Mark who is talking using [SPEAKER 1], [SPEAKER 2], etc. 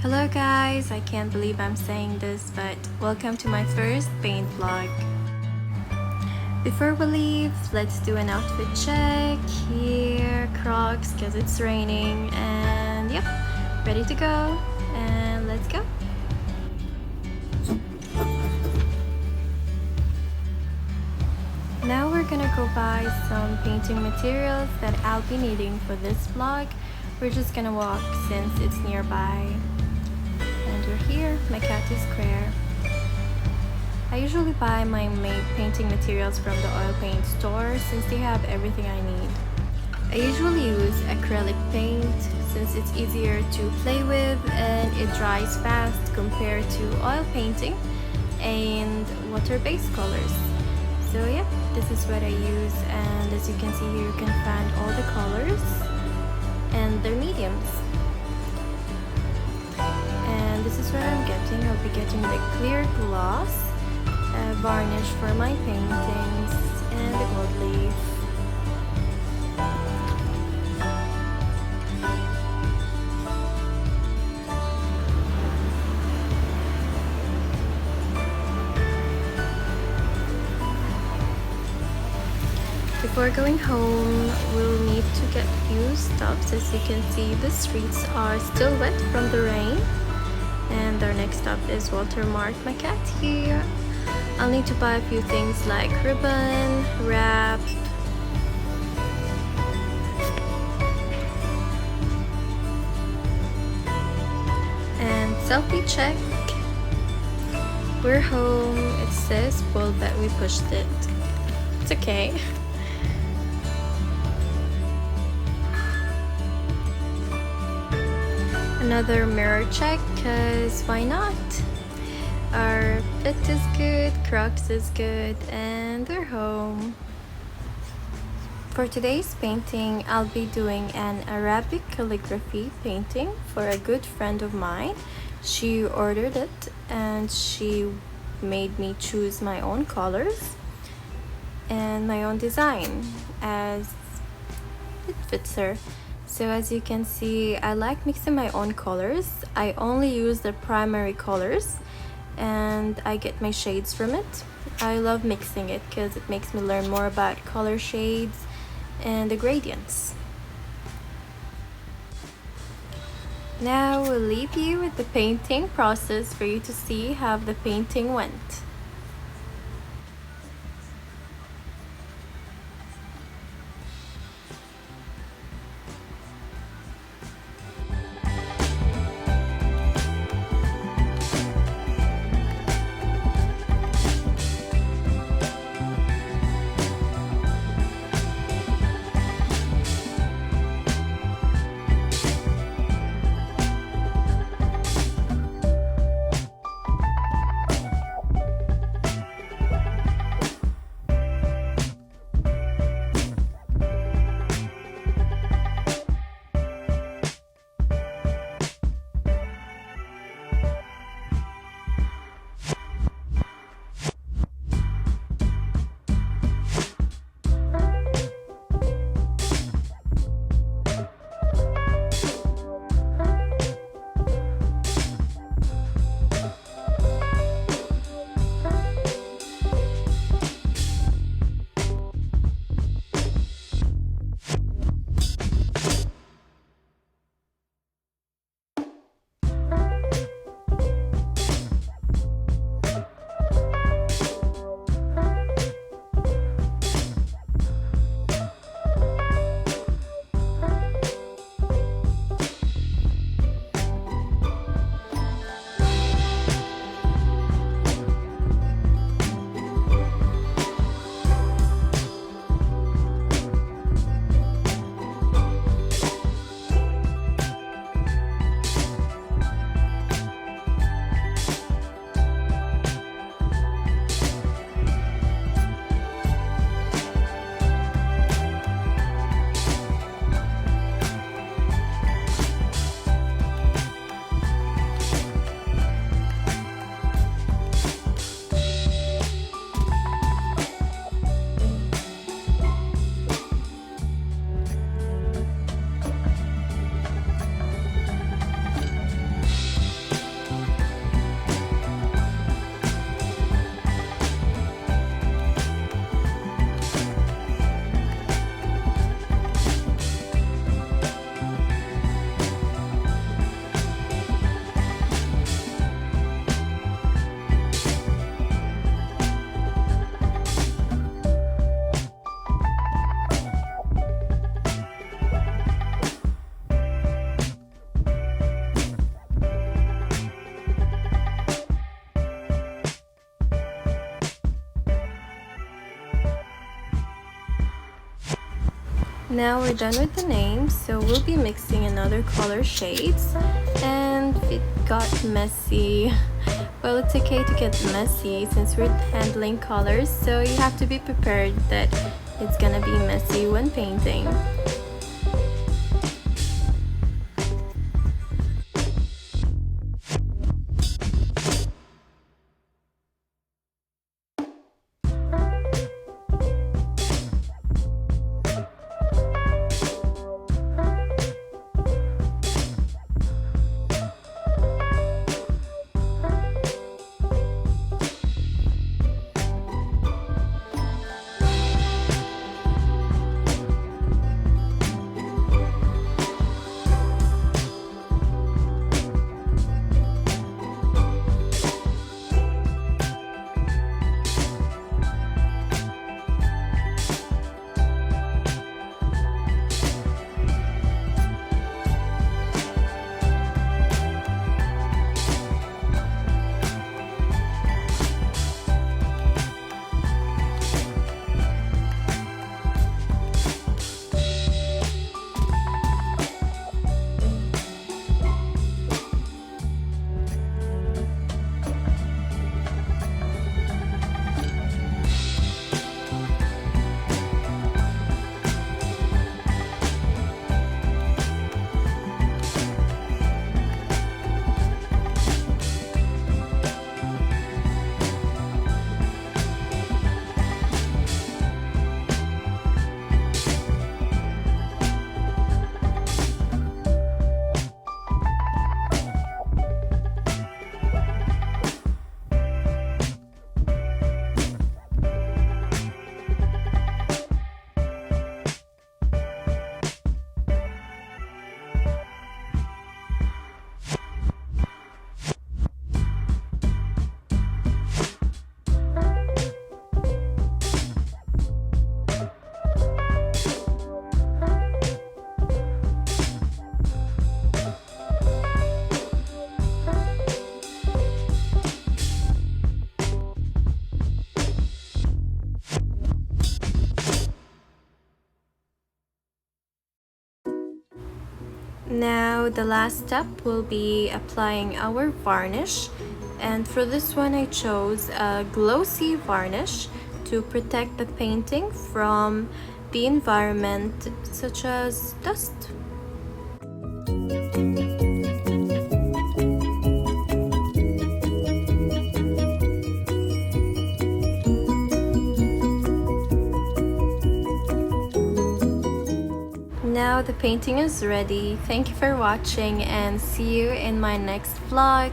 [SPEAKER 1] Hello guys, I can't believe I'm saying this, but welcome to my first paint vlog. Before we leave, let's do an outfit check. Here, Crocs, cause it's raining, and yep, ready to go, and let's go. Now we're gonna go buy some painting materials that I'll be needing for this vlog. We're just gonna walk since it's nearby. And we're here, my cat is Square. I usually buy my painting materials from the oil paint store since they have everything I need. I usually use acrylic paint since it's easier to play with and it dries fast compared to oil painting and water-based colors. So yeah, this is what I use, and as you can see here, you can find all the colors and they're mediums. And this is what I'm getting. I'll be getting the clear gloss varnish for my paintings and the gold leaf. Before going home, we'll need to get few stops. As you can see, the streets are still wet from the rain. And our next stop is Watermark, my cat here. I'll need to buy a few things like ribbon, wrap, and selfie check. We're home. It says well that we pushed it. It's okay. Another mirror check, cause why not? Our fit is good, Crocs is good, and we're home. For today's painting, I'll be doing an Arabic calligraphy painting for a good friend of mine. She ordered it and she made me choose my own colors and my own design as it fits her. So as you can see, I like mixing my own colors. I only use the primary colors and I get my shades from it. I love mixing it because it makes me learn more about color shades and the gradients. Now we'll leave you with the painting process for you to see how the painting went. Now we're done with the names, so we'll be mixing another color shades, and it got messy. Well, it's okay to get messy since we're handling colors, so you have to be prepared that it's gonna be messy when painting. Now the last step will be applying our varnish, and for this one I chose a glossy varnish to protect the painting from the environment such as dust. Now the painting is ready. Thank you for watching and see you in my next vlog.